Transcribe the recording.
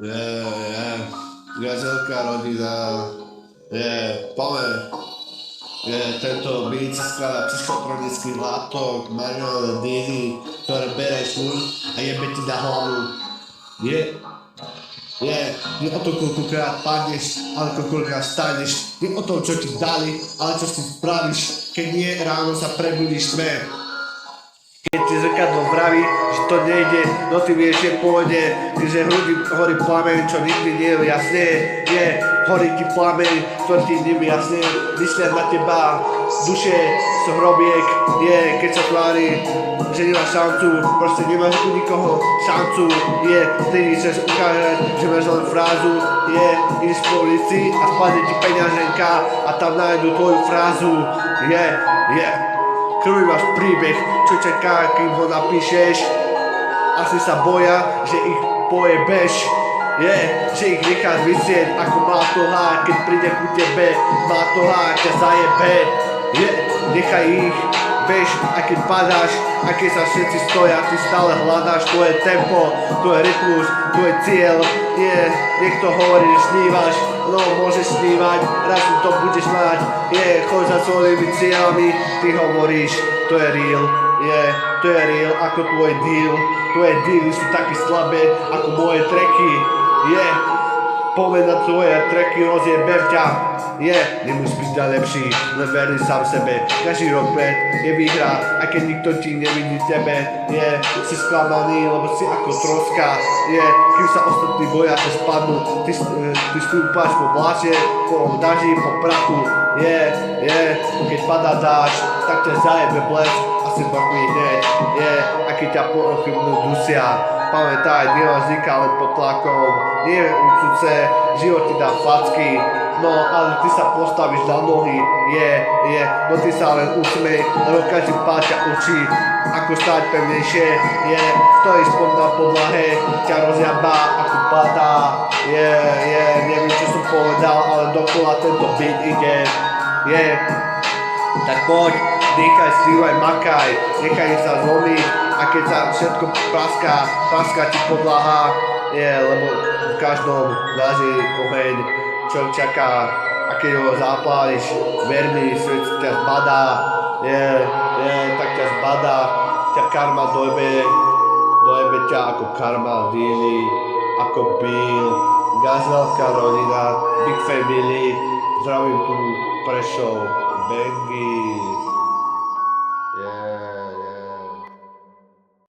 je, gazelka rodina, pomer, tento beat sa skladá psychotronických látok, marihuana, dýny, ktoré bereš ľud a jebe ti na hlavu. Nie o tom, koľkokrát padneš, ale koľkokrát staneš. Nie o tom, čo ti dali, ale čo si spravíš, keď nie ráno sa prebudíš tme. Keď ti zrkadlo vraví, že to nejde, no ty vieš, že pôjde. Ty, že horí plameň, čo nikdy nie je jasné. Horí ti plameň, ktorý ti nie je jasné. Myslia na teba, duše sú hrobiek. Keď sa tvári, že nemáš šancu, proste nemáš u nikoho šancu. Ty chceš ukázať, že máš len frázu. Ideš po ulici a spadne ti peňaženka a tam nájdu tvoju frázu. Krvý máš príbeh, čo čaká, kým ho napíšeš. Asi sa boja, že ich pojebeš. Že ich necháš vysieť ako matohák, keď príde ku tebe matohák ťa zajebe. Nechaj ich, bež, a keď padáš, a keď sa všetci stoja, ty stále hľadáš tvoje tempo, tvoj rytmus, tvoj cieľ. Niekto hovorí, že snívaš, no môžeš snívať, raz to budeš mať. Choď za svojimi cieľami, ty hovoríš, to je real. To je real ako tvoj deal. Tvoje dealy sú také slabé ako moje tracky. Pomeň na tvoje tracky, rozjebem ťa. Nemusíš byť najlepší, len verný sám sebe. Každý rok pred je výhra, a keď nikto ti nevidí tebe. Si sklamaný, lebo si ako troska. Kým sa ostatní boja sa spadnú, ty stúpaš po vláše, po daži, po prachu. Keď padá dáž, tak ťa zajebe blesk a si mŕtvý hneď. A keď ťa pochybnú dusia, pamätaj, diela vzniká len pod tlakom. Nie je úcudce, život ti dá facky. No, ale ty sa postavíš na nohy. No ty sa len usmej, lebo každý pád ťa učí, ako stáť pevnejšie. Stojíš na podlahe, ťa rozjabá, ako padá. Neviem, čo som povedal, ale dokola tento beat ide. Tak poď, dýchaj, snívaj, makaj, nechaj sa zlomiť. A keď sa všetko praská ti podlaha. Lebo v každom záži oheň, čo čaká, a keď ho zapáliš, ver mi, svet ťa zbadá. Tak ťa zbadá, ťa karma dojebe ťa ako karma, díly, ako Bill, gazelka rodina, big family, zdravím tu Prešov, Bengy.